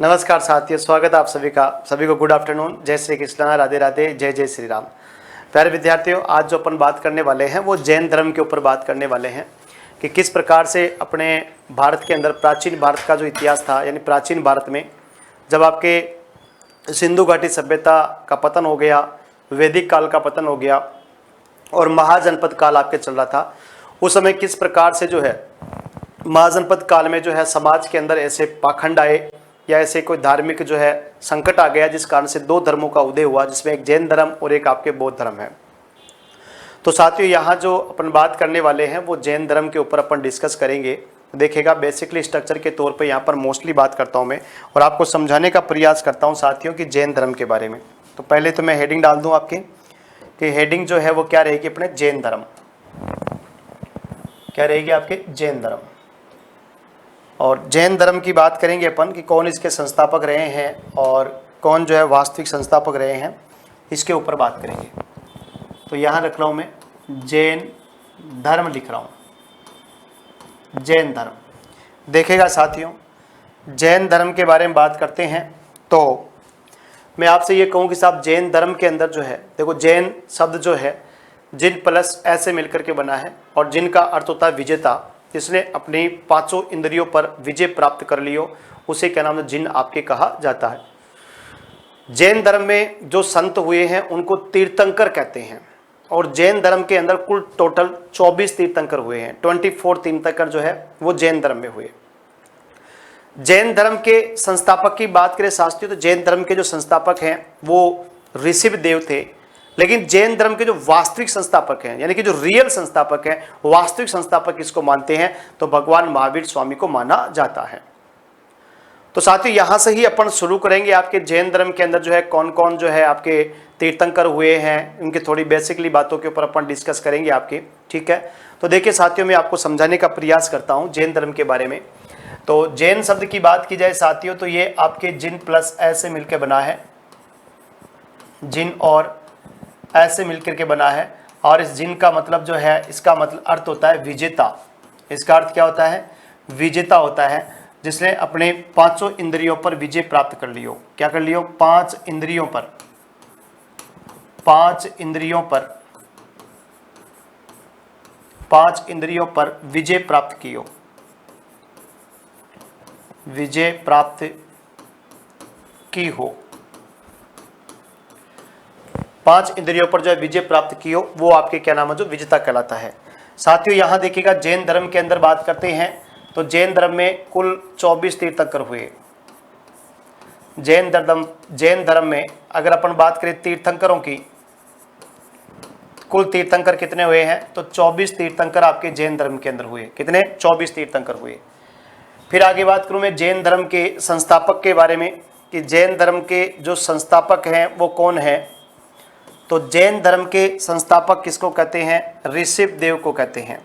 नमस्कार साथियों, स्वागत है आप सभी को गुड आफ्टरनून। जय श्री कृष्ण, राधे राधे, जय जय श्री राम। प्यारे विद्यार्थियों, आज जो अपन बात करने वाले हैं वो जैन धर्म के ऊपर बात करने वाले हैं कि किस प्रकार से अपने भारत के अंदर प्राचीन भारत का जो इतिहास था, यानी प्राचीन भारत में जब आपके सिंधु घाटी सभ्यता का पतन हो गया, वैदिक काल का पतन हो गया और महाजनपद काल आपके चल रहा था, उस समय किस प्रकार से जो है महाजनपद काल में जो है समाज के अंदर ऐसे पाखंड आए या ऐसे कोई धार्मिक जो है संकट आ गया, जिस कारण से दो धर्मों का उदय हुआ, जिसमें एक जैन धर्म और एक आपके बौद्ध धर्म है। तो साथियों, यहाँ जो अपन बात करने वाले हैं वो जैन धर्म के ऊपर अपन डिस्कस करेंगे। देखिएगा, बेसिकली स्ट्रक्चर के तौर पे यहाँ पर मोस्टली बात करता हूँ मैं और आपको समझाने का प्रयास करता हूँ साथियों कि जैन धर्म के बारे में। तो पहले तो मैं हेडिंग डाल दूँ आपके कि हेडिंग जो है वो क्या रहेगी अपने जैन धर्म, क्या रहेगी आपके जैन धर्म। और जैन धर्म की बात करेंगे अपन कि कौन इसके संस्थापक रहे हैं और कौन जो है वास्तविक संस्थापक रहे हैं, इसके ऊपर बात करेंगे। तो यहाँ रख रहा हूँ मैं जैन धर्म, लिख रहा हूँ जैन धर्म। देखेगा साथियों, जैन धर्म के बारे में बात करते हैं तो मैं आपसे ये कहूँ कि साहब जैन धर्म के अंदर जो है, देखो जैन शब्द जो है जिन प्लस ऐसे मिलकर के बना है और जिनका अर्थ होता है विजेता, जिसने अपनी पांचों इंद्रियों पर विजय प्राप्त कर लियो, उसे क्या नाम है, जिन आपके कहा जाता है। जैन धर्म में जो संत हुए हैं उनको तीर्थंकर कहते हैं और जैन धर्म के अंदर कुल टोटल 24 तीर्थंकर हुए हैं। 24 तीर्थंकर जो है वो जैन धर्म में हुए। जैन धर्म के संस्थापक की बात करें शास्त्रीय, तो जैन धर्म के जो संस्थापक हैं वो ऋषभ देव थे, लेकिन जैन धर्म के जो वास्तविक संस्थापक हैं, यानी कि जो रियल संस्थापक हैं, वास्तविक संस्थापक किसको मानते हैं, तो भगवान महावीर स्वामी को माना जाता है। तो साथियों, यहां से ही अपन शुरू करेंगे। आपके जैन धर्म के अंदर जो है कौन कौन जो है आपके तीर्थंकर हुए हैं, उनकी थोड़ी बेसिकली बातों के ऊपर अपन डिस्कस करेंगे आपके, ठीक है। तो देखिए साथियों, मैं आपको समझाने का प्रयास करता हूं जैन धर्म के बारे में। तो जैन शब्द की बात की जाए साथियों, तो ये आपके जिन प्लस ऐसे मिलकर बना है, जिन और ऐसे मिलकर के बना है। और इस जिन का मतलब जो है, इसका मतलब अर्थ होता है विजेता। इसका अर्थ क्या होता है, विजेता होता है, जिसने अपने पांचों इंद्रियों पर विजय प्राप्त कर लियो। क्या कर लियो, पांच इंद्रियों पर विजय प्राप्त कियो, विजय प्राप्त की हो। पांच इंद्रियों पर जो है विजय प्राप्त की हो, वो आपके क्या नाम है, जो विजेता कहलाता है। साथियों, यहां देखिएगा जैन धर्म के अंदर बात करते हैं तो जैन धर्म में कुल 24 तीर्थंकर हुए। जैन धर्म में अगर अपन बात करें तीर्थंकरों की, कुल तीर्थंकर कितने हुए हैं, तो 24 तीर्थंकर आपके जैन धर्म के अंदर हुए। कितने, 24 तीर्थंकर हुए। फिर आगे बात करूं मैं जैन धर्म के संस्थापक के बारे में कि जैन धर्म के जो संस्थापक हैं वो कौन है। तो जैन धर्म के संस्थापक किसको कहते हैं, ऋषभ देव को कहते हैं।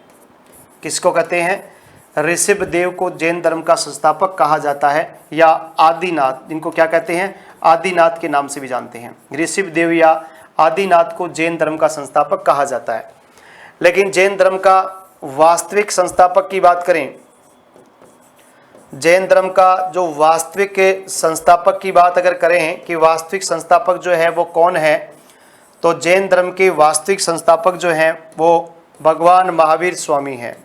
किसको कहते हैं, ऋषभ देव को जैन धर्म का संस्थापक कहा जाता है, या आदिनाथ, जिनको क्या कहते हैं, आदिनाथ के नाम से भी जानते हैं। ऋषभ देव या आदिनाथ को जैन धर्म का संस्थापक कहा जाता है। लेकिन जैन धर्म का वास्तविक संस्थापक की बात करें, जैन धर्म का जो वास्तविक संस्थापक की बात अगर करें कि वास्तविक संस्थापक जो है वो कौन है, तो जैन धर्म के वास्तविक संस्थापक जो हैं वो भगवान महावीर स्वामी हैं।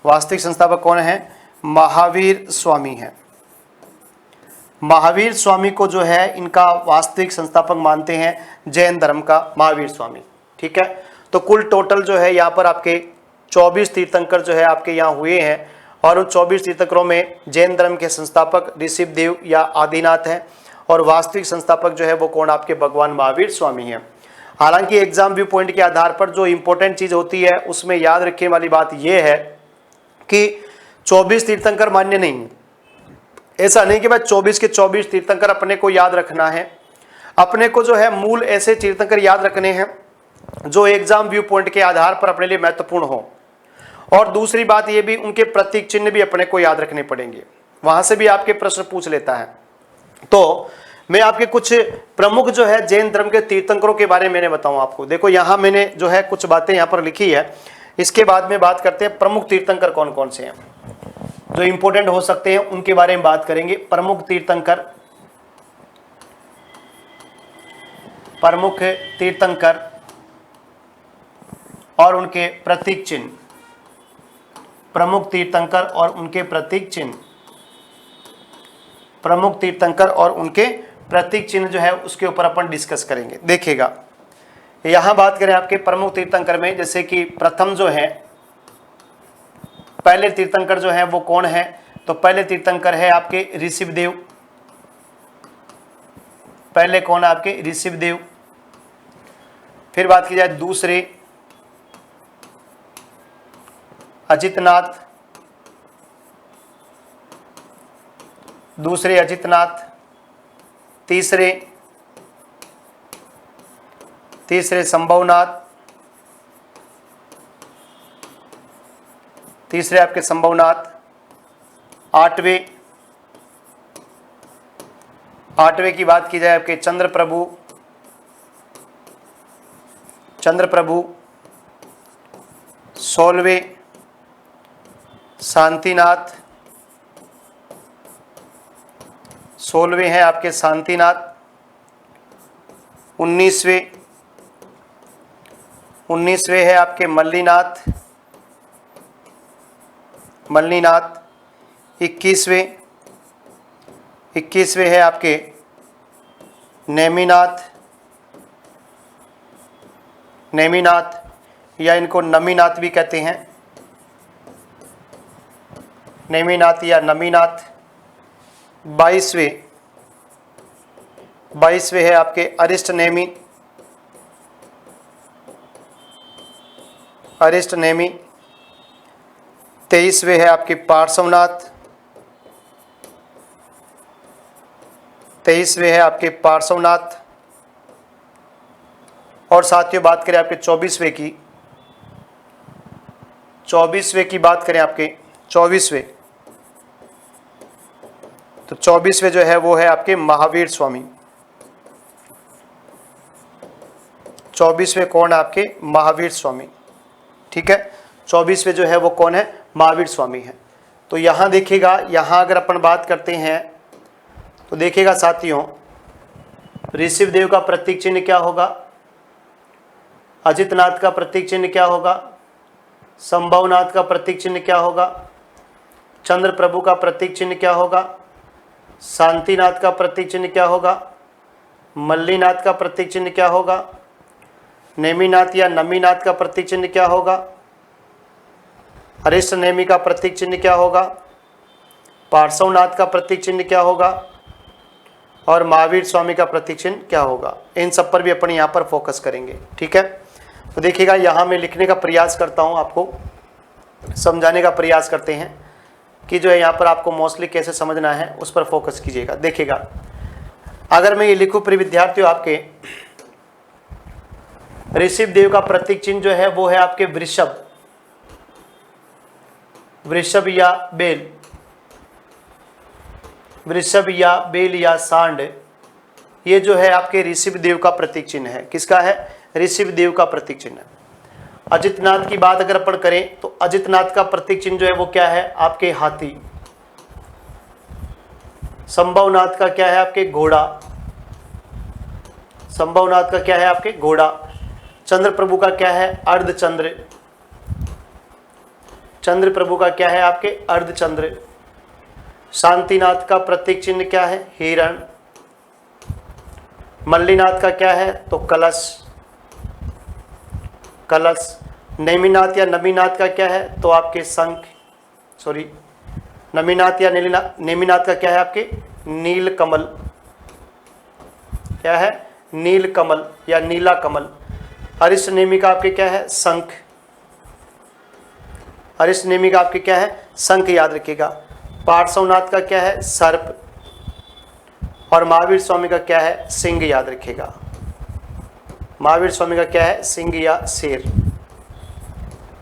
वास्तविक संस्थापक कौन है, महावीर स्वामी हैं। महावीर स्वामी को जो है इनका वास्तविक संस्थापक मानते हैं जैन धर्म का महावीर स्वामी, ठीक है। तो कुल टोटल जो है यहाँ पर आपके 24 तीर्थंकर जो है आपके यहाँ हुए हैं और उन 24 तीर्थंकरों में जैन धर्म के संस्थापक ऋषभ देव या आदिनाथ हैं और वास्तविक संस्थापक जो है वो कौन, आपके भगवान महावीर स्वामी हैं। हालांकि एग्जाम व्यू पॉइंट के आधार पर जो इंपॉर्टेंट चीज होती है उसमें याद रखने वाली बात यह है कि 24 तीर्थंकर मान्य नहीं है। ऐसा नहीं कि भाई 24 के 24 तीर्थंकर अपने को याद रखना है। अपने को जो है मूल ऐसे तीर्थंकर याद रखने हैं जो एग्जाम व्यू पॉइंट के आधार पर अपने लिए महत्वपूर्ण हो। और दूसरी बात यह भी, उनके प्रतीक चिन्ह भी अपने को याद रखने पड़ेंगे, वहां से भी आपके प्रश्न पूछ लेता है। तो मैं आपके कुछ प्रमुख जो है जैन धर्म के तीर्थंकरों के बारे में मैंने बताऊं आपको। देखो यहाँ मैंने जो है कुछ बातें यहाँ पर लिखी है, इसके बाद में बात करते हैं प्रमुख तीर्थंकर कौन कौन से हैं। जो इंपॉर्टेंट हो सकते हैं उनके बारे में बात करेंगे। प्रमुख तीर्थंकर और उनके प्रतीक चिन्ह, प्रमुख तीर्थंकर और उनके प्रतीक चिन्ह, प्रमुख तीर्थंकर और उनके प्रतीक चिन्ह जो है उसके ऊपर अपन डिस्कस करेंगे। देखिएगा यहां बात करें आपके प्रमुख तीर्थंकर में, जैसे कि प्रथम जो है, पहले तीर्थंकर जो है वो कौन है, तो पहले तीर्थंकर है आपके ऋषभदेव। पहले कौन है आपके ऋषभदेव। फिर बात की जाए दूसरे अजितनाथ, दूसरे अजितनाथ। तीसरे संभवनाथ, तीसरे आपके संभवनाथ। आठवें की बात की जाए आपके चंद्रप्रभु। सोलहवें शांतिनाथ, 16वें हैं आपके शांतिनाथ। 19वें है आपके मल्लीनाथ। 21वें है आपके नेमिनाथ या इनको नमीनाथ भी कहते हैं, नेमिनाथ या नमीनाथ। 22वें है आपके अरिष्टनेमि। 23वें है आपके पार्श्वनाथ। 23वें है आपके पार्श्वनाथ। और साथियों बात करें आपके 24वें की बात करें आपके 24वें, तो 24वें जो है वो है आपके महावीर स्वामी। 24वें कौन है आपके महावीर स्वामी। ठीक है, 24वें जो है वो कौन है, महावीर स्वामी है। तो यहाँ देखिएगा, यहाँ अगर अपन बात करते हैं तो देखिएगा साथियों, ऋषभदेव का प्रतीक चिन्ह क्या होगा, अजितनाथ का प्रतीक चिन्ह क्या होगा, संभवनाथ का प्रतीक चिन्ह क्या होगा, चंद्र प्रभु का प्रतीक चिन्ह क्या होगा, शांतिनाथ का प्रतीक चिन्ह क्या होगा, मल्लीनाथ का प्रतीक चिन्ह क्या होगा, नेमिनाथ या नमीनाथ का प्रतीक चिन्ह क्या होगा, अरिष्टनेमि का प्रतीक चिन्ह क्या होगा, पार्श्वनाथ का प्रतीक चिन्ह क्या होगा और महावीर स्वामी का प्रतीक चिन्ह क्या होगा। इन सब पर भी अपन यहाँ पर फोकस करेंगे। ठीक है, तो देखिएगा यहाँ मैं लिखने का प्रयास करता हूँ, आपको समझाने का प्रयास करते हैं कि जो है यहाँ पर आपको मोस्टली कैसे समझना है उस पर फोकस कीजिएगा। देखिएगा अगर मैं ये लिखूँ प्रिय विद्यार्थियों, आपके ऋषभदेव का प्रतीक चिन्ह जो है वो है आपके वृषभ या बेल, वृषभ या बेल या सांड, ये जो है आपके ऋषभदेव का प्रतीक चिन्ह है। किसका है, ऋषभदेव का प्रतीक चिन्ह। अजितनाथ की बात अगर अपन करें तो अजितनाथ का प्रतीक चिन्ह जो है वो क्या है, आपके हाथी। संभवनाथ का क्या है, आपके घोड़ा। संभवनाथ का क्या है, आपके घोड़ा। चंद्र प्रभु का क्या है, अर्धचंद्र। चंद्र प्रभु का क्या है, आपके अर्धचंद्र। शांतिनाथ का प्रतीक चिन्ह क्या है, हिरण। मल्लीनाथ का क्या है, तो कलश। नेमिनाथ या नमीनाथ का क्या है, तो आपके शंख, नमीनाथ या नेमिनाथ का क्या है, आपके नीलकमल। क्या है, नीलकमल या नीला कमल। अरिष्टनेमि का आपके क्या है, शंख। अरिष्टनेमि का आपके क्या है, शंख, याद रखिएगा। पार्श्वनाथ का क्या है, सर्प। और महावीर स्वामी का क्या है, सिंह, याद रखिएगा। महावीर स्वामी का क्या है, सिंह या शेर।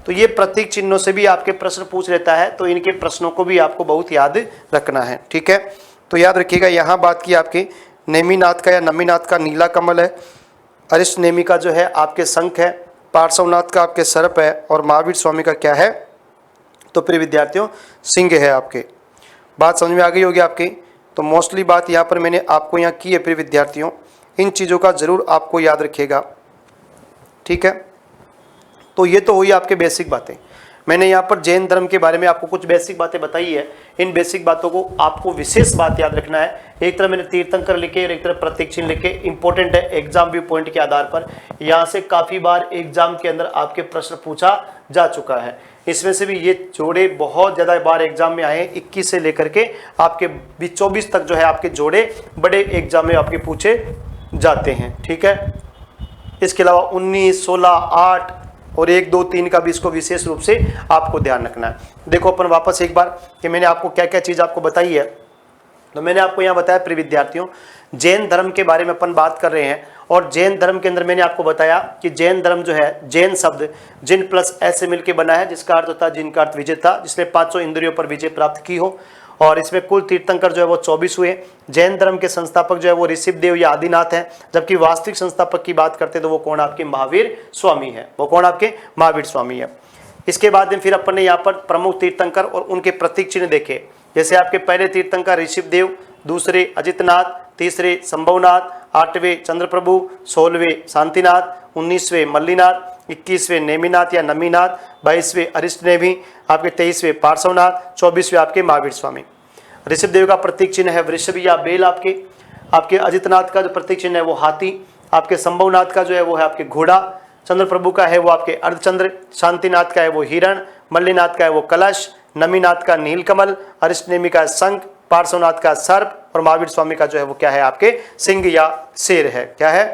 तो ये प्रतीक चिन्हों से भी आपके प्रश्न पूछ लेता है, तो इनके प्रश्नों को भी आपको बहुत याद रखना है। ठीक है, तो याद रखिएगा यहाँ बात की आपके नेमिनाथ का या नमीनाथ का नीला कमल है, अरिष्टनेमि का जो है आपके शंख है, पार्श्वनाथ का आपके सर्प है और महावीर स्वामी का क्या है, तो प्रिय विद्यार्थियों सिंह है आपके। बात समझ में आ गई होगी आपकी। तो मोस्टली बात यहाँ पर मैंने आपको यहाँ की है प्रिय विद्यार्थियों, इन चीज़ों का ज़रूर आपको याद रखिएगा, ठीक है। तो ये तो हुई आपके बेसिक बातें। मैंने यहाँ पर जैन धर्म के बारे में आपको कुछ बेसिक बातें बताई है। इन बेसिक बातों को आपको विशेष बात याद रखना है। एक तरफ मैंने तीर्थंकर लिखे और एक तरफ प्रतीक चिन्ह लिखे। इंपॉर्टेंट है एग्जाम व्यू पॉइंट के आधार पर। यहाँ से काफ़ी बार एग्जाम के अंदर आपके प्रश्न पूछा जा चुका है। इसमें से भी ये जोड़े बहुत ज़्यादा बार एग्जाम में आए हैं। 21 से लेकर के आपके 24 तक जो है आपके जोड़े बड़े एग्जाम में आपके पूछे जाते हैं, ठीक है। इसके अलावा 19, 16, 8 और 1, 2, 3 का भी इसको विशेष रूप से आपको ध्यान रखना है। देखो अपन वापस एक बार कि मैंने आपको क्या क्या चीज़ आपको बताई है। तो मैंने आपको यहाँ बताया प्रिय विद्यार्थियों, जैन धर्म के बारे में अपन बात कर रहे हैं। और जैन धर्म के अंदर मैंने आपको बताया कि जैन धर्म जो है, जैन शब्द जिन प्लस ऐसे मिलकर बना है, जिसका अर्थ होता है जिनका अर्थ विजय था, जिसने 500 इंद्रियों पर विजय प्राप्त की हो। और इसमें कुल तीर्थंकर जो है वो 24 हुए। जैन धर्म के संस्थापक जो है वो ऋषिदेव या आदिनाथ हैं, जबकि वास्तविक संस्थापक की बात करते तो वो कौन आपके महावीर स्वामी है। वो कौन आपके महावीर स्वामी है। इसके बाद में फिर अपन ने यहाँ पर प्रमुख तीर्थंकर और उनके प्रतीक चिन्ह देखे। जैसे आपके पहले तीर्थंकर ऋषिदेव, दूसरे अजितनाथ, तीसरे संभवनाथ, 8वें चंद्रप्रभु, 16वें शांतिनाथ, 19वें मल्लीनाथ, 21वें नेमिनाथ या नमीनाथ, 22वें अरिष्टनेमी, आपके 23वें पार्श्वनाथ, 24वें आपके महावीर स्वामी। ऋषभदेव का प्रतीक चिन्ह है वृषभ या बेल। आपके अजितनाथ का जो प्रतीक चिन्ह है वो हाथी। आपके संभवनाथ का जो है वो है आपके घोड़ा। चंद्रप्रभु का है वो आपके अर्धचंद्र। शांतिनाथ का है वो हिरण। मल्लीनाथ का है वो कलश। नमीनाथ का नीलकमल। अरिष्टनेमी का शंख। पार्श्वनाथ का सर्प। और महावीर स्वामी का जो है वो क्या है आपके सिंह या शेर है। क्या है?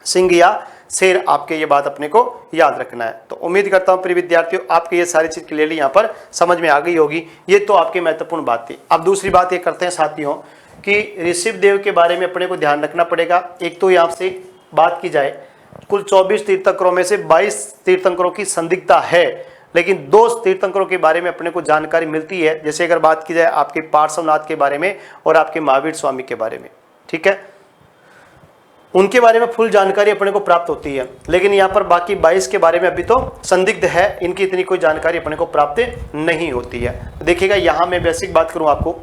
सिंह या शेर। आपके ये बात अपने को याद रखना है। तो उम्मीद करता हूँ प्रिय विद्यार्थियों आपके ये सारी चीज क्लियरली यहाँ पर समझ में आ गई होगी। ये तो आपकी महत्वपूर्ण बात थी। अब दूसरी बात ये करते हैं साथियों कि ऋषभदेव के बारे में अपने को ध्यान रखना पड़ेगा। एक तो यहाँ से बात की जाए, कुल 24 तीर्थंकरों में से 22 तीर्थंकरों की संदिग्धता है, लेकिन 2 तीर्थंकरों के बारे में अपने को जानकारी मिलती है। जैसे अगर बात की जाए आपके पार्श्वनाथ के बारे में और आपके महावीर स्वामी के बारे में, ठीक है, उनके बारे में फुल जानकारी अपने को प्राप्त होती है। लेकिन यहाँ पर बाकी 22 के बारे में अभी तो संदिग्ध है, इनकी इतनी कोई जानकारी अपने को प्राप्त नहीं होती है। देखिएगा यहाँ मैं बेसिक बात करूँ आपको,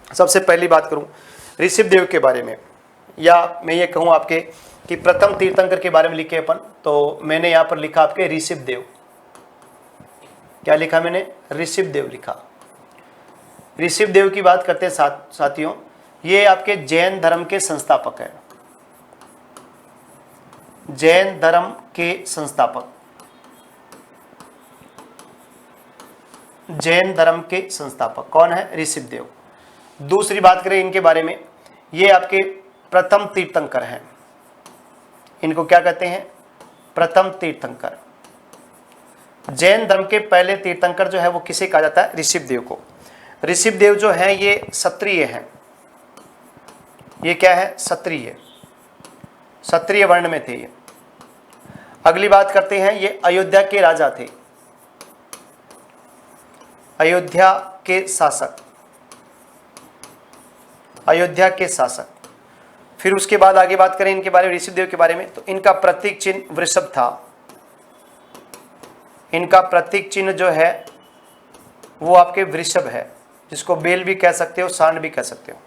सबसे पहली बात करूँ ऋषभदेव के बारे में, या मैं ये कहूँ आपके कि प्रथम तीर्थंकर के बारे में लिखे अपन। तो मैंने यहाँ पर लिखा आपके ऋषभदेव। क्या लिखा मैंने? ऋषभदेव लिखा। ऋषभदेव की बात करते हैं साथियों, ये आपके जैन धर्म के संस्थापक है। जैन धर्म के संस्थापक, जैन धर्म के संस्थापक कौन है? ऋषभदेव। दूसरी बात करें इनके बारे में, ये आपके प्रथम तीर्थंकर हैं। इनको क्या कहते हैं? प्रथम तीर्थंकर। जैन धर्म के पहले तीर्थंकर जो है वो किसे कहा जाता है? ऋषभदेव को। ऋषभदेव जो है ये क्षत्रिय हैं। ये क्या है? क्षत्रिय, क्षत्रिय वर्ण में थे ये। अगली बात करते हैं, ये अयोध्या के राजा थे, अयोध्या के शासक, अयोध्या के शासक। फिर उसके बाद आगे बात करें इनके बारे में, ऋषभदेव के बारे में, तो इनका प्रतीक चिन्ह वृषभ था। इनका प्रतीक चिन्ह जो है वो आपके वृषभ है, जिसको बेल भी कह सकते हो, सांड भी कह सकते हो।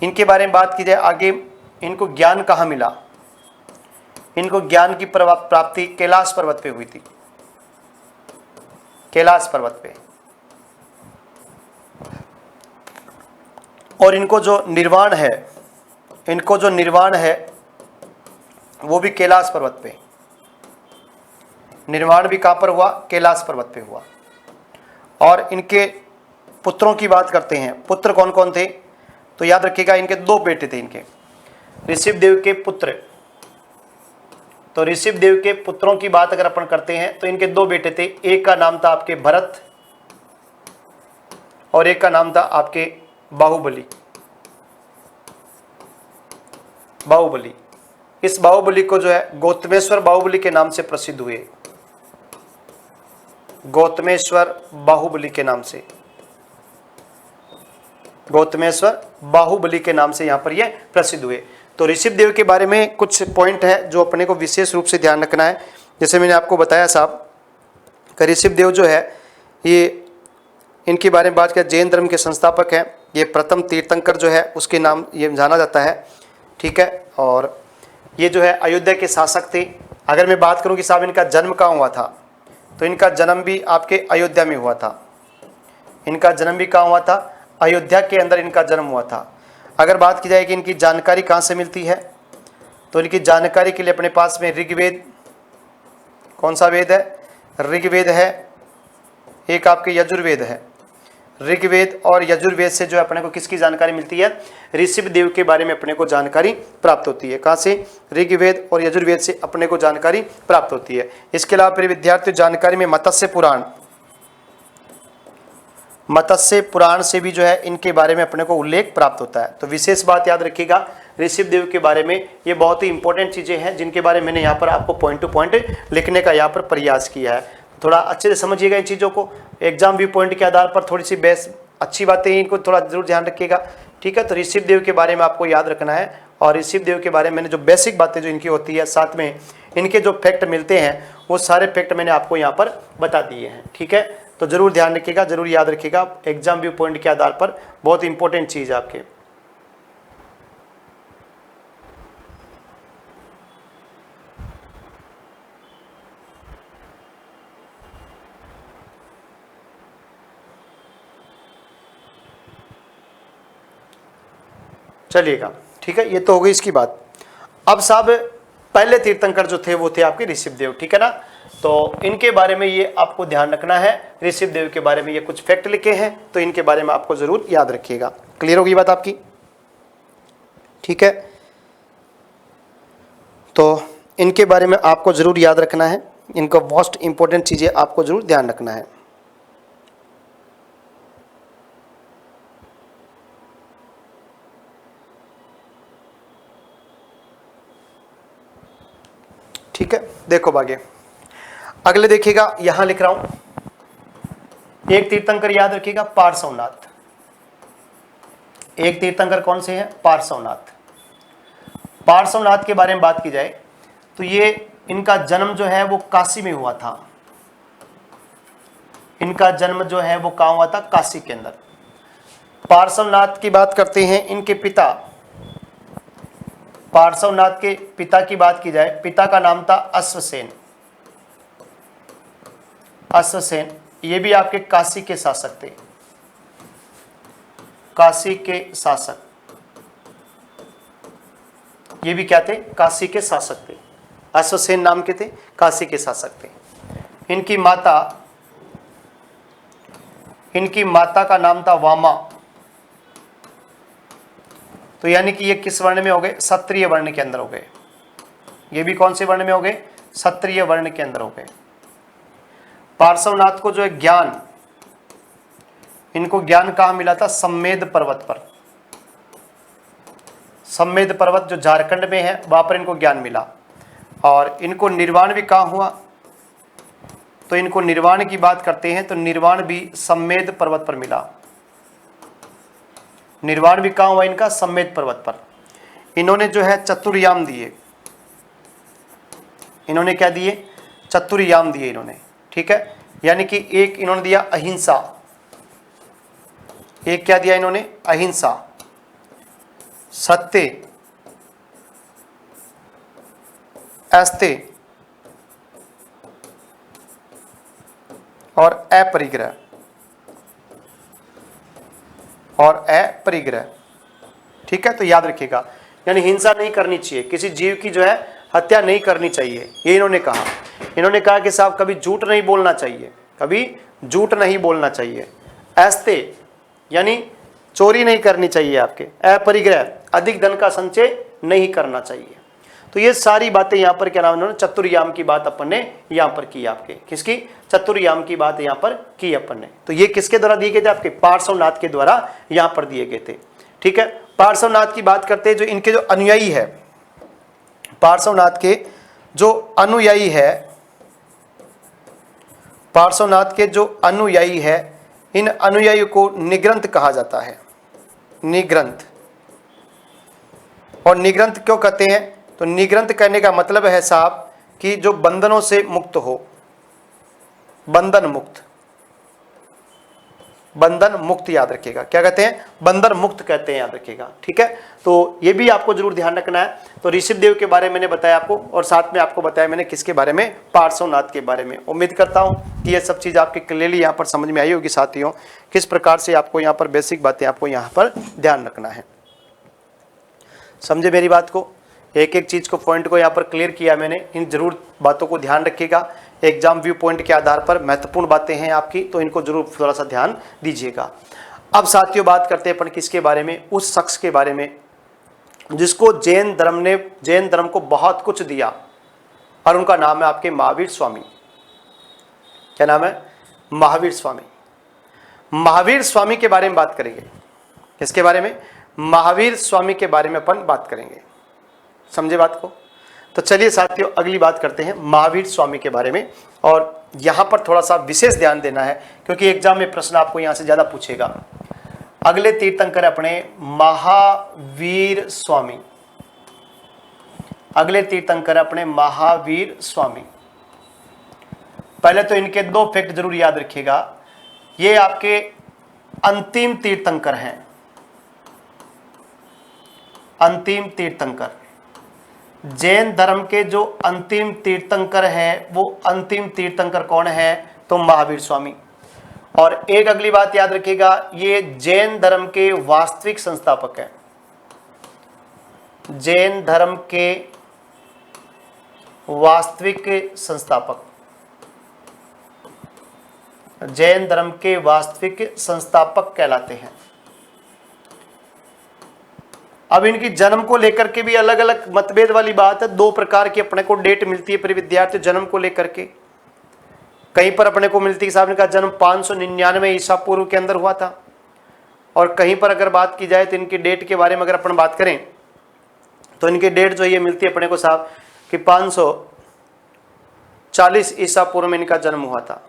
इनके बारे में बात की जाए आगे, इनको ज्ञान कहाँ मिला? इनको ज्ञान की प्राप्ति कैलाश पर्वत पे हुई थी। कैलाश पर्वत पे। और इनको जो निर्वाण है, इनको जो निर्वाण है वो भी कैलाश पर्वत पे। निर्वाण भी कहाँ पर हुआ? कैलाश पर्वत पे हुआ। और इनके पुत्रों की बात करते हैं, पुत्र कौन कौन थे? तो याद रखिएगा इनके 2 बेटे थे इनके, ऋषभदेव के पुत्र। तो ऋषभदेव के पुत्रों की बात अगर अपन करते हैं तो इनके 2 बेटे थे। एक का नाम था आपके भरत और एक का नाम था आपके बाहुबली। बाहुबली, इस बाहुबली को जो है गौतमेश्वर बाहुबली के नाम से प्रसिद्ध हुए। गौतमेश्वर बाहुबली के नाम से, गौतमेश्वर बाहुबली के नाम से यहां पर ये प्रसिद्ध हुए। तो ऋषभदेव के बारे में कुछ पॉइंट है जो अपने को विशेष रूप से ध्यान रखना है। जैसे मैंने आपको बताया साहब कि ऋषभदेव जो है ये इनके बारे में बात करें, जैन धर्म के संस्थापक हैं। ये प्रथम तीर्थंकर जो है उसके नाम ये जाना जाता है, ठीक है। और ये जो है अयोध्या के शासक थे। अगर मैं बात करूं कि साहब इनका जन्म कहाँ हुआ था, तो इनका जन्म भी आपके अयोध्या में हुआ था। इनका जन्म भी कहाँ हुआ था, अयोध्या के अंदर इनका जन्म हुआ था। अगर बात की जाए कि इनकी जानकारी कहाँ से मिलती है, तो इनकी जानकारी के लिए अपने पास में ऋग्वेद, कौन सा वेद है, ऋग्वेद है, एक आपके यजुर्वेद है। ऋग्वेद और यजुर्वेद से जो है अपने को किसकी जानकारी मिलती है, ऋषभ देव के बारे में अपने को जानकारी प्राप्त होती है। कहाँ से, ऋग्वेद और यजुर्वेद से अपने को जानकारी प्राप्त होती है। इसके अलावा फिर विद्यार्थी जानकारी में मत्स्य पुराण से भी जो है इनके बारे में अपने को उल्लेख प्राप्त होता है। तो विशेष बात याद रखिएगा ऋषभ देव के बारे में, ये बहुत ही इंपॉर्टेंट चीज़ें हैं जिनके बारे में मैंने यहाँ पर आपको पॉइंट टू पॉइंट लिखने का यहाँ पर प्रयास किया है। थोड़ा अच्छे से समझिएगा इन चीज़ों को, एग्जाम व्यू पॉइंट के आधार पर थोड़ी सी बेस अच्छी बातें हैं, इनको थोड़ा जरूर ध्यान रखिएगा, ठीक है। तो ऋषभ देव के बारे में आपको याद रखना है, और ऋषभ देव के बारे में मैंने जो बेसिक बातें जो इनकी होती है, साथ में इनके जो फैक्ट मिलते हैं वो सारे फैक्ट मैंने आपको यहाँ पर बता दिए हैं, ठीक है। तो जरूर ध्यान रखिएगा, जरूर याद रखिएगा, एग्जाम व्यू पॉइंट के आधार पर बहुत इंपॉर्टेंट चीज़ है आपके। चलिएगा, ठीक है, ये तो हो गई इसकी बात। अब साहब पहले तीर्थंकर जो थे वो थे आपके ऋषभ देव, ठीक है ना। तो इनके बारे में ये आपको ध्यान रखना है, ऋषभ देव के बारे में ये कुछ फैक्ट लिखे हैं, तो इनके बारे में आपको जरूर याद रखिएगा। क्लियर होगी बात आपकी, ठीक है। तो इनके बारे में आपको जरूर याद रखना है, इनका मोस्ट इंपॉर्टेंट चीजें आपको जरूर ध्यान रखना है। ठीक है, देखो आगे अगले देखिएगा, यहां लिख रहा हूं एक तीर्थंकर याद रखिएगा, पार्श्वनाथ। एक तीर्थंकर कौन से हैं, पार्श्वनाथ। पार्श्वनाथ के बारे में बात की जाए तो ये इनका जन्म जो है वो काशी में हुआ था। इनका जन्म जो है वो कहां हुआ था, काशी के अंदर। पार्श्वनाथ की बात करते हैं, इनके पिता, पार्श्वनाथ के पिता की बात की जाए, पिता का नाम था अश्वसेन। अश्वसेन ये भी आपके काशी के शासक थे, काशी के शासक, ये भी क्या थे, काशी के शासक थे। अश्वसेन नाम के थे, काशी के शासक थे। इनकी माता का नाम था वामा। तो यानी कि ये किस वर्ण में हो गए, क्षत्रिय वर्ण के अंदर हो गए। ये भी कौन से वर्ण में हो गए, क्षत्रिय वर्ण के अंदर हो गए। पार्श्वनाथ को जो है ज्ञान, इनको ज्ञान कहाँ मिला था, सम्मेद पर्वत पर। सम्मेद पर्वत जो झारखंड में है वहां पर इनको ज्ञान मिला। और इनको निर्वाण भी कहाँ हुआ, तो इनको निर्वाण की बात करते हैं तो निर्वाण भी सम्मेद पर्वत पर मिला। निर्वाण भी कहाँ हुआ इनका, सम्मेद पर्वत पर। इन्होंने जो है चतुर्याम दिए, इन्होंने क्या दिए, चतुर्याम दिए इन्होंने, ठीक है। यानी कि एक इन्होंने दिया अहिंसा, एक क्या दिया इन्होंने, अहिंसा, सत्य, अस्त्य और अपरिग्रह, ठीक है। तो याद रखिएगा, यानी हिंसा नहीं करनी चाहिए, किसी जीव की जो है हत्या नहीं करनी चाहिए, ये इन्होंने कहा। इन्होंने कहा कि साहब कभी झूठ नहीं बोलना चाहिए, कभी झूठ नहीं बोलना चाहिए। अस्त्य यानी चोरी नहीं करनी चाहिए आपके। अपरिग्रह अधिक धन का संचय नहीं करना चाहिए। तो ये सारी बातें यहाँ पर क्या नाम, इन्होंने चतुर्याम की बात अपन ने यहाँ पर की, आपके किसकी, चतुर्याम की बात यहाँ पर की अपन ने। तो ये किसके द्वारा दिए गए थे, आपके पार्श्वनाथ के द्वारा यहाँ पर दिए गए थे, ठीक है। पार्श्वनाथ की बात करते हैं, जो इनके जो अनुयायी है, पार्श्वनाथ के जो अनुयायी है, पार्श्वनाथ के जो अनुयायी है, इन अनुयायी को निग्रंथ कहा जाता है, निग्रंथ। और निग्रंथ क्यों कहते हैं, तो निग्रंथ कहने का मतलब है साहब कि जो बंधनों से मुक्त हो, बंधन मुक्त, बंधन मुक्त याद रखिएगा। क्या कहते हैं? बंधन मुक्त कहते हैं, याद रखिएगा। ठीक है, तो ये भी आपको जरूर ध्यान रखना है। तो ऋषभ देव के बारे में मैंने बताया आपको, और साथ में आपको बताया मैंने किसके बारे में? पार्श्वनाथ के बारे में। उम्मीद करता हूं कि ये सब चीज आपके क्लियरली यहाँ पर समझ में आई होगी साथियों, किस प्रकार से आपको यहाँ पर बेसिक बातें आपको यहाँ पर ध्यान रखना है। समझे मेरी बात को? एक एक चीज को, पॉइंट को यहाँ पर क्लियर किया मैंने। इन जरूर बातों को ध्यान रखिएगा। एग्जाम व्यू पॉइंट के आधार पर महत्वपूर्ण बातें हैं आपकी, तो इनको जरूर थोड़ा सा ध्यान दीजिएगा। अब साथियों बात करते हैं अपन किसके बारे में? उस शख्स के बारे में जिसको जैन धर्म को बहुत कुछ दिया, और उनका नाम है आपके महावीर स्वामी। क्या नाम है? महावीर स्वामी। महावीर स्वामी के बारे में बात करेंगे। किसके बारे में? महावीर स्वामी के बारे में अपन बात करेंगे। समझे बात को? तो चलिए साथियों अगली बात करते हैं महावीर स्वामी के बारे में, और यहां पर थोड़ा सा विशेष ध्यान देना है क्योंकि एग्जाम में प्रश्न आपको यहां से ज्यादा पूछेगा। अगले तीर्थंकर अपने महावीर स्वामी। अगले तीर्थंकर अपने महावीर स्वामी। पहले तो इनके दो फैक्ट जरूर याद रखिएगा। ये आपके अंतिम तीर्थंकर हैं। अंतिम तीर्थंकर, जैन धर्म के जो अंतिम तीर्थंकर हैं, वो अंतिम तीर्थंकर कौन है? तो महावीर स्वामी। और एक अगली बात याद रखिएगा, ये जैन धर्म के वास्तविक संस्थापक हैं। जैन धर्म के वास्तविक संस्थापक, जैन धर्म के वास्तविक संस्थापक कहलाते हैं। अब इनकी जन्म को लेकर के भी अलग अलग मतभेद वाली बात है। दो प्रकार की अपने को डेट मिलती है प्रिय विद्यार्थी जन्म को लेकर के। कहीं पर अपने को मिलती है साहब इनका जन्म 599 ईसा पूर्व के अंदर हुआ था, और कहीं पर अगर बात की जाए तो इनकी डेट के बारे में अगर अपन बात करें तो इनकी डेट जो ये मिलती है अपने को साहब कि 540 ईसा पूर्व में इनका जन्म हुआ था।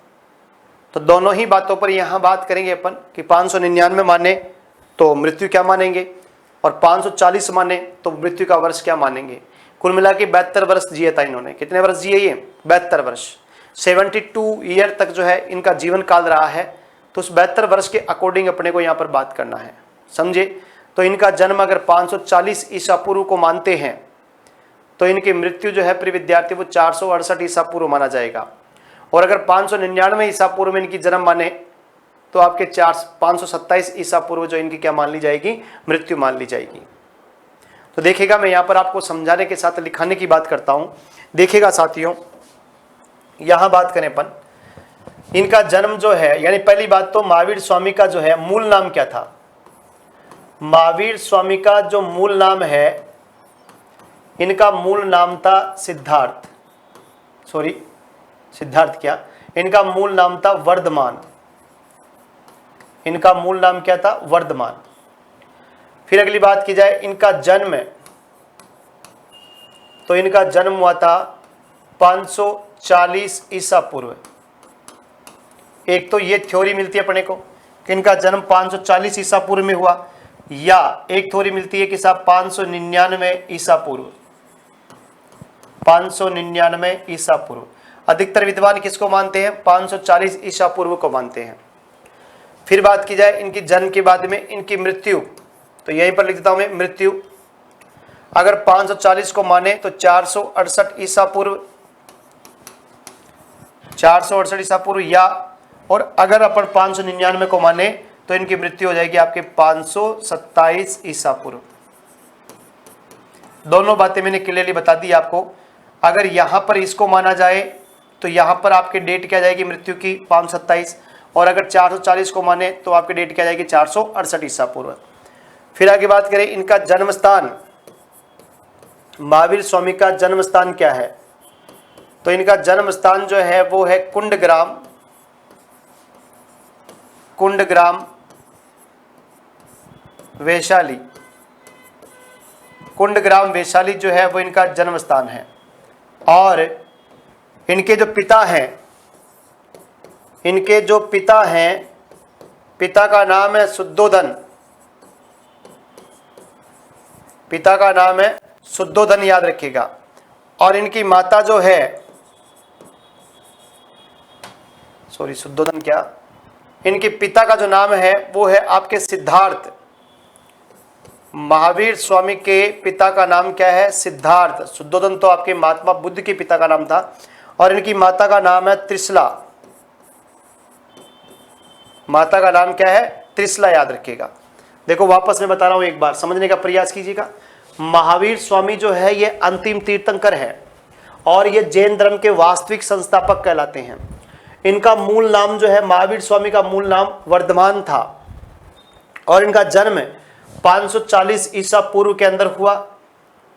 तो दोनों ही बातों पर यहाँ बात करेंगे अपन कि 599 माने तो मृत्यु क्या मानेंगे, और 540 माने तो मृत्यु का वर्ष क्या मानेंगे। कुल मिला के 72 वर्ष जिए था इन्होंने। कितने वर्ष जिए ये? 72 वर्ष। 72 ईयर तक जो है इनका जीवन काल रहा है। तो उस 72 वर्ष के अकॉर्डिंग अपने को यहाँ पर बात करना है। समझे? तो इनका जन्म अगर 540 ईसा पूर्व को मानते हैं तो इनकी मृत्यु जो है प्रिय विद्यार्थी वो 468 ईसा पूर्व माना जाएगा। और अगर 599 ईसा पूर्व में इनकी जन्म माने तो आपके 527 ईसा पूर्व जो इनकी क्या मान ली जाएगी? मृत्यु मान ली जाएगी। तो देखिएगा मैं यहाँ पर आपको समझाने के साथ लिखाने की बात करता हूँ। देखिएगा साथियों, यहाँ बात करें अपन इनका जन्म जो है, यानी पहली बात तो महावीर स्वामी का जो है मूल नाम क्या था? महावीर स्वामी का जो मूल नाम है, इनका मूल नाम था सिद्धार्थ। सिद्धार्थ क्या, इनका मूल नाम था वर्धमान। इनका मूल नाम क्या था? वर्धमान। फिर अगली बात की जाए इनका जन्म, तो इनका जन्म हुआ था 540 ईसा पूर्व। एक तो ये थ्योरी मिलती है अपने को कि इनका जन्म 540 ईसा पूर्व में हुआ, या एक थ्योरी मिलती है कि साहब 599 ईसा पूर्व। 599 ईसा पूर्व। अधिकतर विद्वान किसको मानते हैं? 540 ईसा पूर्व को मानते हैं। फिर बात की जाए इनकी जन्म के बाद में इनकी मृत्यु, तो यहीं पर लिख देता हूं मैं मृत्यु। अगर 540 को माने तो 468 ईसा पूर्व, 468 ईसा पूर्व, या और अगर अपन 599 को माने तो इनकी मृत्यु हो जाएगी आपके 527 ईसा पूर्व। दोनों बातें मैंने क्लियरली बता दी आपको। अगर यहां पर इसको माना जाए तो यहां पर आपकी डेट क्या जाएगी मृत्यु की? 527। और अगर 440 को माने तो आपकी डेट क्या जाएगी? 468 ईसा पूर्व। फिर आगे बात करें इनका जन्म स्थान, महावीर स्वामी का जन्म स्थान क्या है? तो इनका जन्म स्थान जो है वो है कुंडग्राम। वैशाली। कुंडग्राम वैशाली जो है वो इनका जन्म स्थान है। और इनके जो पिता हैं, पिता का नाम है शुद्धोधन। पिता का नाम है शुद्धोधन, याद रखिएगा। और इनकी माता जो है, शुद्धोधन क्या, इनके पिता का जो नाम है वो है आपके सिद्धार्थ। महावीर स्वामी के पिता का नाम क्या है? सिद्धार्थ। शुद्धोधन तो आपके महात्मा बुद्ध के पिता का नाम था, और इनकी माता का नाम है त्रिशला। माता का नाम क्या है? त्रिशला, याद रखिएगा। देखो वापस मैं बता रहा हूं, एक बार समझने का प्रयास कीजिएगा। महावीर स्वामी जो है ये अंतिम तीर्थंकर है और ये जैन धर्म के वास्तविक संस्थापक कहलाते हैं। इनका मूल नाम जो है, महावीर स्वामी का मूल नाम वर्धमान था और इनका जन्म 540 ईसा पूर्व के अंदर हुआ।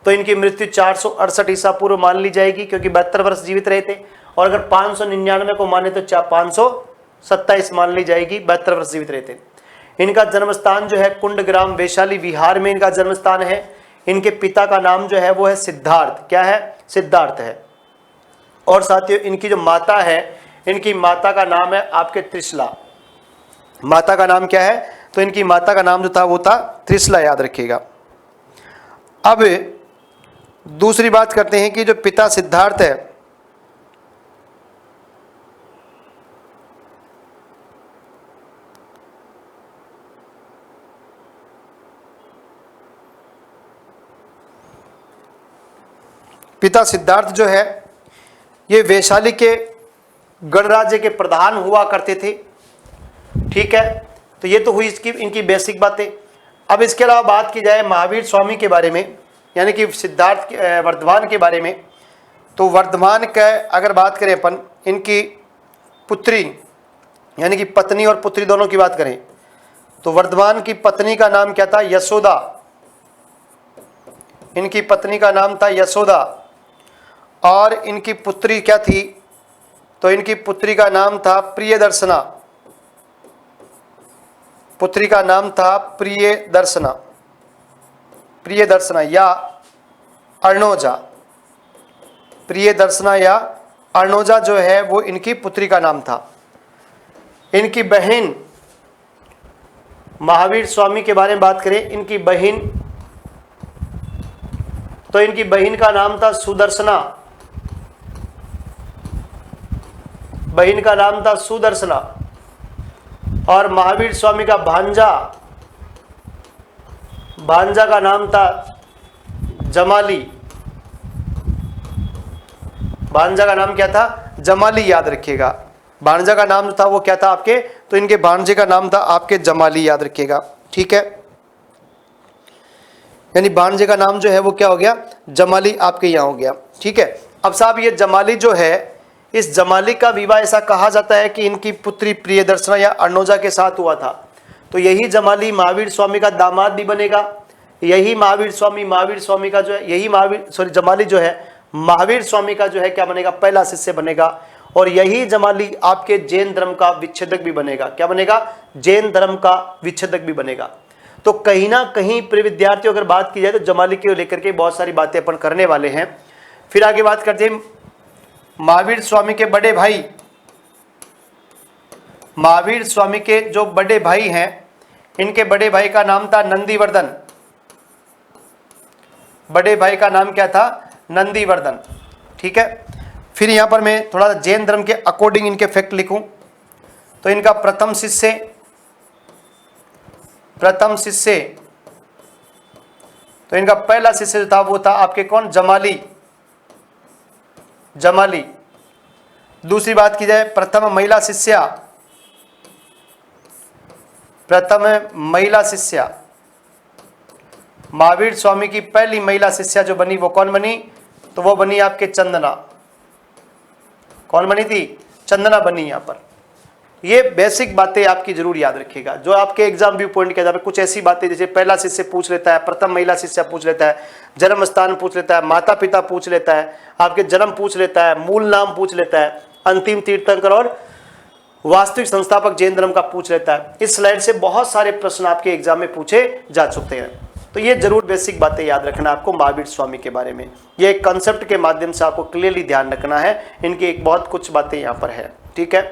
तो इनकी मृत्यु 468 ईसा पूर्व मान ली जाएगी, क्योंकि 72 वर्ष जीवित रहे थे। और अगर 599 को माने तो 527 मान ली जाएगी, 72 वर्ष जीवित रहे थे। इनका जन्म स्थान जो है कुंडग्राम वैशाली विहार में इनका जन्म स्थान है। इनके पिता का नाम जो है वो है सिद्धार्थ। क्या है? सिद्धार्थ है। और साथियों इनकी जो माता है, इनकी माता का नाम है आपके त्रिशला। माता का नाम क्या है? तो इनकी माता का नाम जो था वो था त्रिशला, याद रखिएगा। अब दूसरी बात करते हैं कि जो पिता सिद्धार्थ है, पिता सिद्धार्थ जो है ये वैशाली के गणराज्य के प्रधान हुआ करते थे। ठीक है, तो ये तो हुई इसकी इनकी बेसिक बातें। अब इसके अलावा बात की जाए महावीर स्वामी के बारे में, यानी कि सिद्धार्थ वर्धमान के बारे में, तो वर्धमान का अगर बात करें अपन, इनकी पुत्री यानी कि पत्नी और पुत्री दोनों की बात करें, तो वर्धमान की पत्नी का नाम क्या था? यशोदा। इनकी पत्नी का नाम था यशोदा। और इनकी पुत्री क्या थी? तो इनकी पुत्री का नाम था प्रियदर्शना। पुत्री का नाम था प्रियदर्शना, प्रियदर्शना या अर्णोजा। प्रियदर्शना या अर्णोजा जो है वो इनकी पुत्री का नाम था। इनकी बहन, महावीर स्वामी के बारे में बात करें, इनकी बहन, तो इनकी बहन का नाम था सुदर्शना। बहन का नाम था सुदर्शना। और महावीर स्वामी का भांजा, भांजा का नाम था जमाली। भांजा का नाम क्या था? जमाली, याद रखिएगा। भांजा का नाम था वो क्या था आपके? तो इनके भांजे का नाम था आपके जमाली, याद रखिएगा। ठीक है, यानी भांजे का नाम जो है वो क्या हो गया? जमाली आपके यहाँ हो गया। ठीक है, अब साहब ये जमाली जो है, इस जमाली का विवाह ऐसा कहा जाता है कि इनकी पुत्री प्रियदर्शना या अर्णोजा के साथ हुआ था। तो यही जमाली महावीर स्वामी का दामाद भी बनेगा। यही महावीर स्वामी का जो है, यही जमाली जो है महावीर स्वामी का जो है क्या बनेगा? पहला शिष्य बनेगा। और यही जमाली आपके जैन धर्म का विच्छेदक भी बनेगा। क्या बनेगा? जैन धर्म का विच्छेदक भी बनेगा। तो कहीं ना कहीं प्रिय विद्यार्थियों अगर बात की जाए तो जमाली को लेकर के बहुत सारी बातें अपन करने वाले हैं। फिर आगे बात करते हैं महावीर स्वामी के बड़े भाई। महावीर स्वामी के जो बड़े भाई हैं, इनके बड़े भाई का नाम था नंदीवर्धन। बड़े भाई का नाम क्या था? नंदीवर्धन। ठीक है, फिर यहां पर मैं थोड़ा जैन धर्म के अकॉर्डिंग इनके फैक्ट लिखूं तो इनका प्रथम शिष्य तो इनका पहला शिष्य जो था वो था आपके कौन? जमाली। जमाली। दूसरी बात की जाए प्रथम महिला शिष्या, महावीर स्वामी की पहली महिला शिष्या जो बनी वो कौन बनी? तो वो बनी आपके चंदना। कौन बनी थी? चंदना बनी। यहां पर ये बेसिक बातें आपकी जरूर याद रखिएगा, जो आपके एग्जाम व्यू पॉइंट के आधार पर कुछ ऐसी बातें जैसे पहला शिष्य पूछ लेता है, प्रथम महिला शिष्या पूछ लेता है, जन्म स्थान पूछ लेता है, माता पिता पूछ लेता है, आपके जन्म पूछ लेता है, मूल नाम पूछ लेता है, अंतिम तीर्थंकर और वास्तविक संस्थापक जैन धर्म का पूछ लेता है। इस स्लाइड से बहुत सारे प्रश्न आपके एग्जाम में पूछे जा चुके हैं। तो ये जरूर बेसिक बातें याद रखना आपको महावीर स्वामी के बारे में। ये एक कंसेप्ट के माध्यम से आपको क्लियरली ध्यान रखना है। इनकी एक बहुत कुछ बातें यहाँ पर है। ठीक है,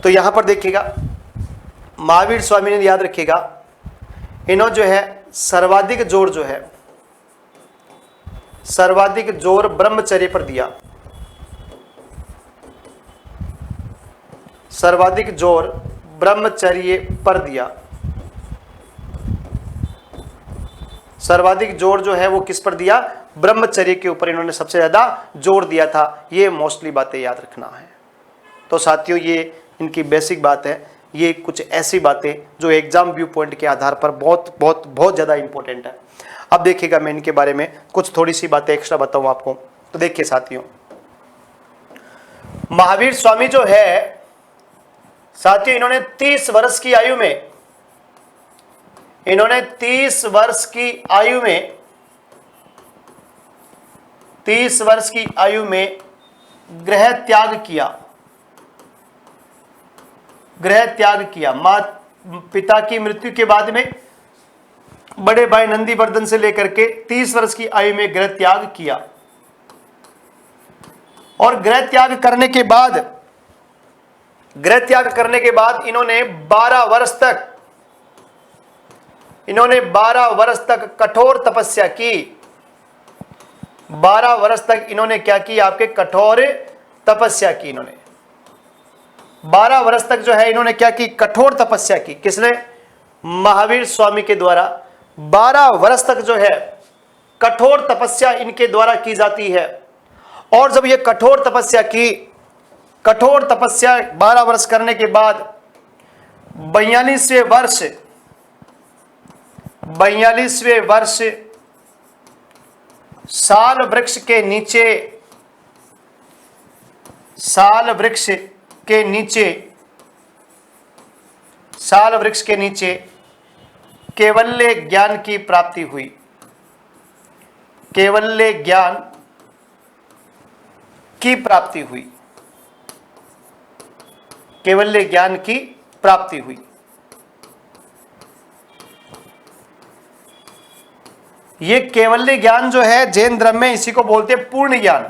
तो यहाँ पर देखिएगा महावीर स्वामी ने याद रखिएगा, इन्होंने जो है सर्वाधिक जोर ब्रह्मचर्य पर दिया। सर्वाधिक जोर ब्रह्मचर्य पर दिया। सर्वाधिक जोर जो है वो किस पर दिया? ब्रह्मचर्य के ऊपर इन्होंने सबसे ज्यादा जोर दिया था। ये मोस्टली बातें याद रखना है। तो साथियों ये इनकी बेसिक बात है। ये कुछ ऐसी बातें जो एग्जाम व्यू पॉइंट के आधार पर बहुत बहुत बहुत ज़्यादा इंपॉर्टेंट है। अब देखिएगा मैं इनके बारे में कुछ थोड़ी सी बातें एक्स्ट्रा बताऊं आपको। तो देखिए साथियों, महावीर स्वामी जो है साथियों, इन्होंने 30 वर्ष की आयु में, इन्होंने 30 वर्ष की आयु में 30 वर्ष की आयु में गृह त्याग किया। गृह त्याग किया। मां पिता की मृत्यु के बाद में बड़े भाई नंदीवर्धन से लेकर के 30 वर्ष की आयु में गृह त्याग किया। और गृह त्याग करने के बाद इन्होंने 12 वर्ष तक कठोर तपस्या की। 12 वर्ष तक इन्होंने क्या की? आपके कठोर तपस्या की। इन्होंने 12 वर्ष तक जो है इन्होंने क्या की? कठोर तपस्या की। किसने? महावीर स्वामी के द्वारा 12 वर्ष तक जो है कठोर तपस्या इनके द्वारा की जाती है। और जब ये कठोर तपस्या 12 वर्ष करने के बाद 42वें वर्ष साल वृक्ष के नीचे कैवल्य ज्ञान की प्राप्ति हुई। कैवल्य ज्ञान की प्राप्ति हुई। कैवल्य ज्ञान की प्राप्ति हुई। ये कैवल्य ज्ञान जो है जैन धर्म में इसी को बोलते हैं पूर्ण ज्ञान।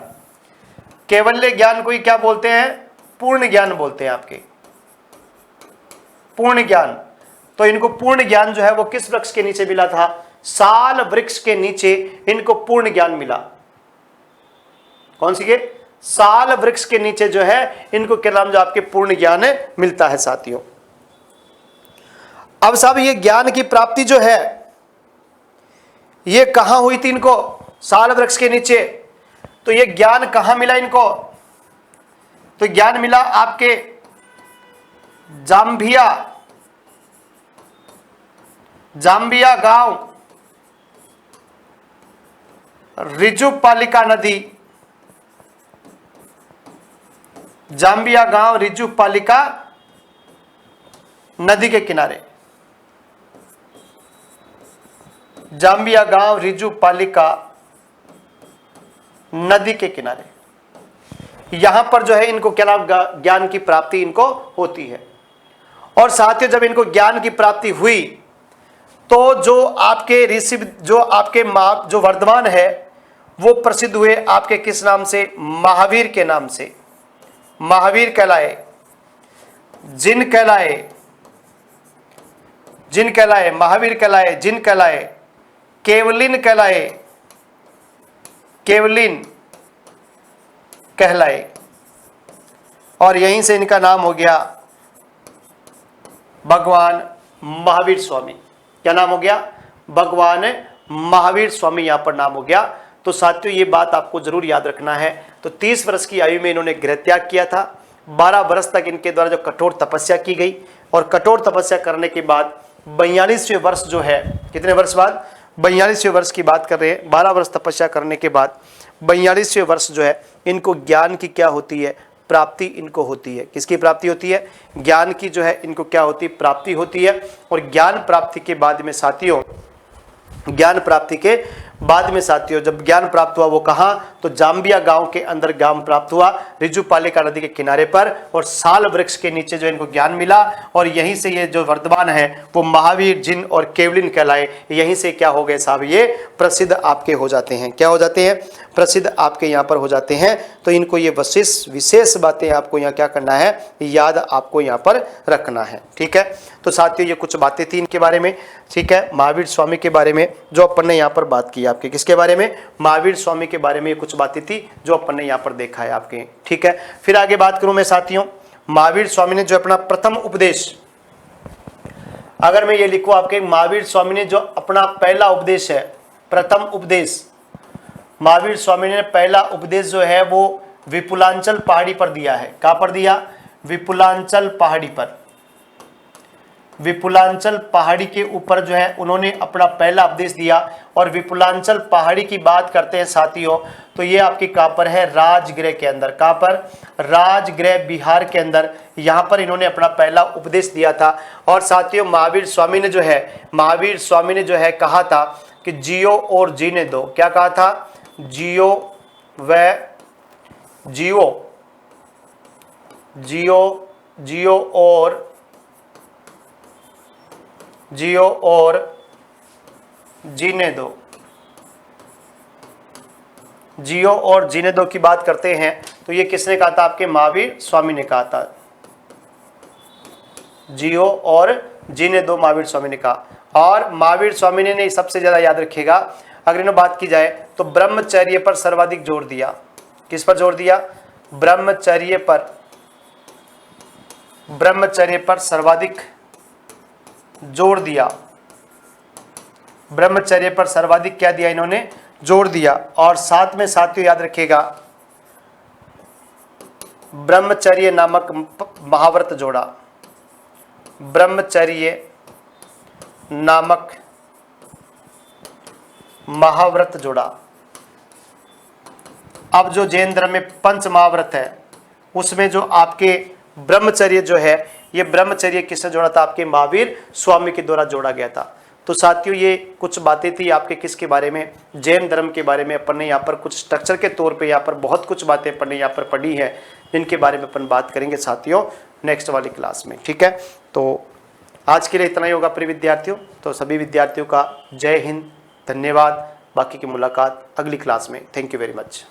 कैवल्य ज्ञान को ही क्या बोलते हैं? पूर्ण ज्ञान बोलते हैं। आपके पूर्ण ज्ञान, तो इनको पूर्ण ज्ञान जो है वो किस वृक्ष के नीचे मिला था? साल वृक्ष के नीचे इनको पूर्ण ज्ञान मिला। कौन सी के? साल वृक्ष के नीचे जो है इनको क्या नाम? जो आपके पूर्ण ज्ञान मिलता है साथियों। अब साहब ये ज्ञान की प्राप्ति जो है ये कहां हुई थी इनको? साल वृक्ष के नीचे। तो ये ज्ञान कहां मिला इनको? तो ज्ञान मिला आपके जाम्बिया गांव, रिजुपालिका नदी, जाम्बिया गांव रिजुपालिका नदी के किनारे। जाम्बिया गांव रिजुपालिका नदी के किनारे यहां पर जो है इनको क्या नाम? ज्ञान की प्राप्ति इनको होती है। और साथियों जब इनको ज्ञान की प्राप्ति हुई तो जो आपके ऋषि, जो आपके जो वर्धमान है वो प्रसिद्ध हुए आपके किस नाम से? महावीर के नाम से। महावीर कहलाए, जिन कहलाए, महावीर कहलाए, जिन कहलाए, केवलिन कहलाए। और यहीं से इनका नाम हो गया भगवान महावीर स्वामी। क्या नाम हो गया? भगवान महावीर स्वामी यहां पर नाम हो गया। तो साथियों ये बात आपको जरूर याद रखना है। तो 30 वर्ष की आयु में इन्होंने गृह त्याग किया था। 12 वर्ष तक इनके द्वारा जो कठोर तपस्या की गई, और कठोर तपस्या करने के बाद 42वें वर्ष जो है, कितने वर्ष बाद? 42वें वर्ष की बात कर रहे हैं। 12 वर्ष तपस्या करने के बाद 42वें वर्ष जो है इनको ज्ञान की क्या होती है? प्राप्ति इनको होती है। किसकी प्राप्ति होती है? ज्ञान की जो है इनको क्या होती है? प्राप्ति होती है। और ज्ञान प्राप्ति के बाद में साथियों, जब ज्ञान प्राप्त हुआ वो कहाँ? तो जाम्बिया गांव के अंदर ज्ञान प्राप्त हुआ, रिजुपालिका नदी के किनारे पर, और साल वृक्ष के नीचे जो इनको ज्ञान मिला। और यहीं से ये जो वर्तमान है वो महावीर, जिन और केवलिन कहलाए। यहीं से क्या हो गए साहब? ये प्रसिद्ध आपके हो जाते हैं। क्या हो जाते हैं? प्रसिद्ध आपके यहाँ पर हो जाते हैं। तो इनको ये विशेष बातें आपको यहाँ क्या करना है? याद आपको यहाँ पर रखना है। ठीक है। तो साथियों ये कुछ बातें थी इनके बारे में। ठीक है, महावीर स्वामी के बारे में जो अपन ने यहाँ पर बात की आपके। किसके बारे में? महावीर स्वामी के बारे में ये कुछ बातें थी जो अपन ने यहाँ पर देखा है आपके। ठीक है, फिर आगे बात करूं मैं साथियों, महावीर स्वामी ने जो अपना प्रथम उपदेश अगर मैं ये लिखूं आपके महावीर स्वामी ने जो अपना पहला उपदेश है, प्रथम उपदेश, महावीर स्वामी ने पहला उपदेश जो है वो विपुलांचल पहाड़ी पर दिया है। कहां पर दिया? विपुलांचल पहाड़ी पर। विपुलांचल पहाड़ी के ऊपर जो है उन्होंने अपना पहला उपदेश दिया। और विपुलांचल पहाड़ी की बात करते हैं साथियों, तो ये आपकी कहां पर है? राजगृह के अंदर। कहां पर? राजगृह बिहार के अंदर। यहां पर इन्होंने अपना पहला उपदेश दिया था। और साथियों महावीर स्वामी ने जो है कहा था कि जियो और जीने दो। क्या कहा था? जियो और जीने दो। जियो और जीने दो की बात करते हैं तो ये किसने कहा था? आपके महावीर स्वामी ने कहा था। जियो और जीने दो महावीर स्वामी ने कहा। और महावीर स्वामी ने नहीं, सबसे ज्यादा याद रखिएगा, अगर इन्होंने बात की जाए तो ब्रह्मचर्य पर सर्वाधिक जोर दिया। किस पर जोर दिया? ब्रह्मचर्य पर सर्वाधिक जोर दिया। ब्रह्मचर्य पर सर्वाधिक क्या दिया इन्होंने? जोर दिया। और साथ में साथियों याद रखिएगा, ब्रह्मचर्य नामक महाव्रत जोड़ा। ब्रह्मचर्य नामक महाव्रत जोड़ा। अब जो जैन धर्म में पंच महाव्रत है उसमें जो आपके ब्रह्मचर्य जो है, ये ब्रह्मचर्य किससे जोड़ा था? आपके महावीर स्वामी के द्वारा जोड़ा गया था। तो साथियों ये कुछ बातें थी आपके किसके बारे में? जैन धर्म के बारे में। अपन ने यहाँ पर कुछ स्ट्रक्चर के तौर पे यहाँ पर बहुत कुछ बातें अपन ने यहाँ पर पढ़ी है, जिनके बारे में अपन बात करेंगे साथियों नेक्स्ट वाली क्लास में। ठीक है, तो आज के लिए इतना ही होगा प्रिय विद्यार्थियों। तो सभी विद्यार्थियों का जय हिंद, धन्यवाद। बाकी की मुलाकात अगली क्लास में। Thank you very much.